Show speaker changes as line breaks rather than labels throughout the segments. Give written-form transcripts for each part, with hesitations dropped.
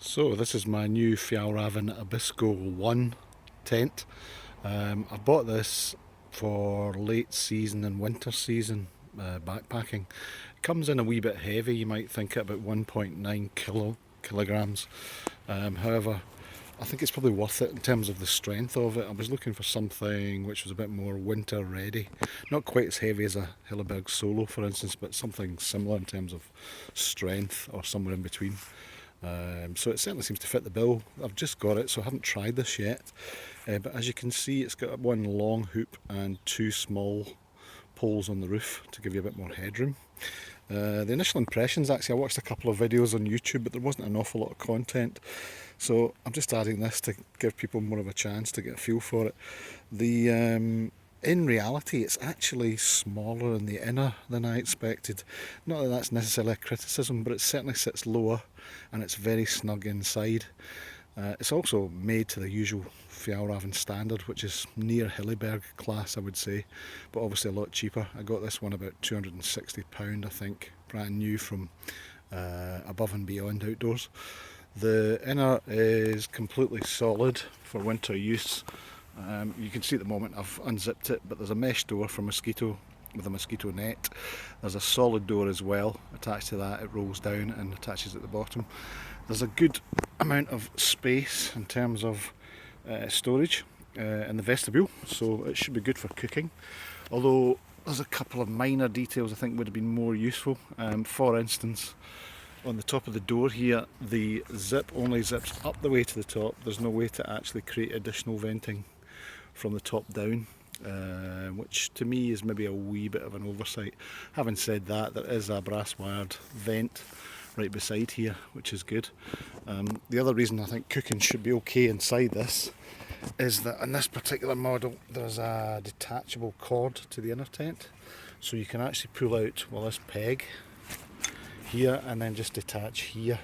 So this is my new Fjallraven Abisko 1 tent. I bought this for late season and winter season backpacking. It comes in a wee bit heavy, you might think at about 1.9 kilograms. However, I think it's probably worth it in terms of the strength of it. I was looking for something which was a bit more winter ready. Not quite as heavy as a Hilleberg Solo for instance, but something similar in terms of strength or somewhere in between. So it certainly seems to fit the bill. I've just got it, so I haven't tried this yet. But as you can see, it's got one long hoop and two small poles on the roof to give you a bit more headroom. The initial impressions, actually, I watched a couple of videos on YouTube, but there wasn't an awful lot of content. So I'm just adding this to give people more of a chance to get a feel for it. In reality, it's actually smaller in the inner than I expected. Not that that's necessarily a criticism, but it certainly sits lower and it's very snug inside. It's also made to the usual Fjallraven standard, which is near Hilleberg class, I would say, but obviously a lot cheaper. I got this one about £260, I think, brand new from Above and Beyond Outdoors. The inner is completely solid for winter use. You can see at the moment I've unzipped it, but there's a mesh door for mosquito with a mosquito net. There's a solid door as well attached to that. It rolls down and attaches at the bottom. There's a good amount of space in terms of storage in the vestibule, so it should be good for cooking. Although there's a couple of minor details I think would have been more useful. For instance, on the top of the door here, the zip only zips up the way to the top. There's no way to actually create additional venting from the top down, which to me is maybe a wee bit of an oversight. Having said that, there is a brass wired vent right beside here, which is good. The other reason I think cooking should be okay inside this is that in this particular model there's a detachable cord to the inner tent, so you can actually pull out, well, this peg here and then just detach here,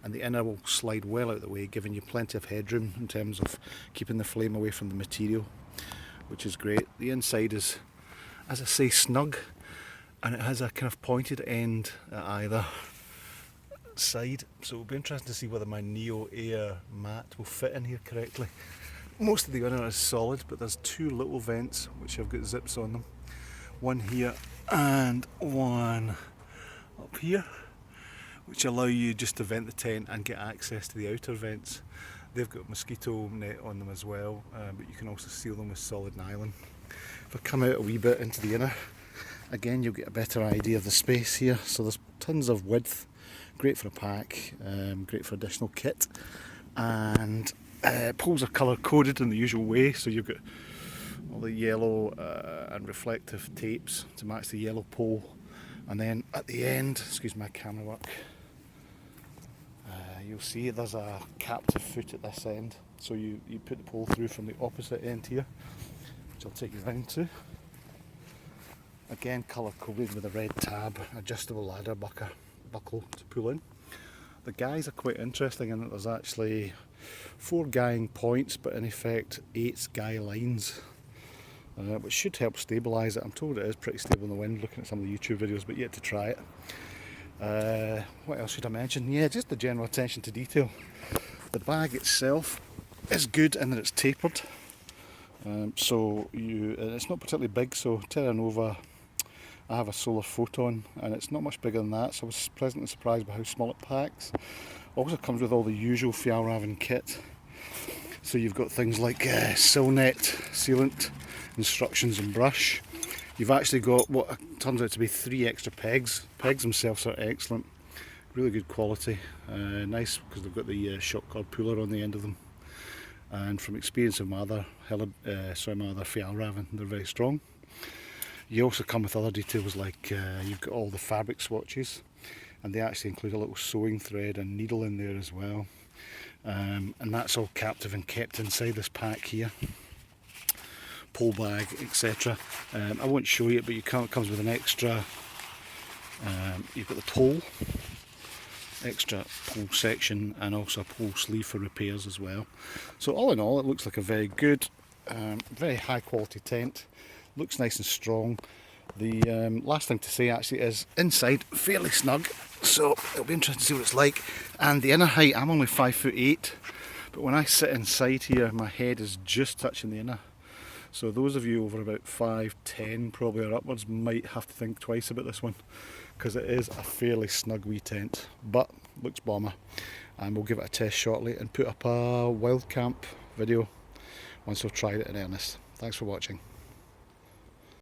and the inner will slide well out of the way, giving you plenty of headroom in terms of keeping the flame away from the material, which is great. The inside is, as I say, snug, and it has a kind of pointed end at either side, so it'll be interesting to see whether my Neo Air mat will fit in here correctly. Most of the inner is solid, but there's two little vents which have got zips on them, one here and one up here, which allow you just to vent the tent and get access to the outer vents. They've got mosquito net on them as well, but you can also seal them with solid nylon. If I come out a wee bit into the inner, again you'll get a better idea of the space here. So there's tons of width, great for a pack, great for additional kit, and poles are colour coded in the usual way, so you've got all the yellow and reflective tapes to match the yellow pole. And then at the end, excuse my camera work, you'll see there's a captive foot at this end. So you put the pole through from the opposite end here, which I'll take you round to. Again, colour coded with a red tab, adjustable ladder buckle to pull in. The guys are quite interesting in that there's actually 4 guying points, but in effect 8 guy lines. Which should help stabilise it. I'm told it is pretty stable in the wind looking at some of the YouTube videos, but yet to try it. What else should I mention? Yeah, just the general attention to detail. The bag itself is good in that it's tapered, so it's not particularly big. So Terra Nova, I have a Solar Photon and it's not much bigger than that, so I was pleasantly surprised by how small it packs. Also comes with all the usual Fjallraven kit. So you've got things like Silnet, sealant, instructions and brush. You've actually got what turns out to be 3 extra pegs. Pegs themselves are excellent, really good quality, nice because they've got the shock cord puller on the end of them. And from experience of my other Fjallraven, they're very strong. You also come with other details like you've got all the fabric swatches, and they actually include a little sewing thread and needle in there as well. And that's all captive and kept inside this pack here. Pole bag, etc. I won't show you it, but it comes with an extra, you've got the pole, extra pole section, and also a pole sleeve for repairs as well. So all in all, it looks like a very good, very high quality tent. Looks nice and strong. The last thing to say actually is inside fairly snug, so it'll be interesting to see what it's like. And the inner height, I'm only 5'8", but when I sit inside here my head is just touching the inner. So those of you over about 5'10" probably or upwards might have to think twice about this one, because it is a fairly snug wee tent, but looks bomber. And we'll give it a test shortly and put up a wild camp video once we've tried it in earnest. Thanks for watching.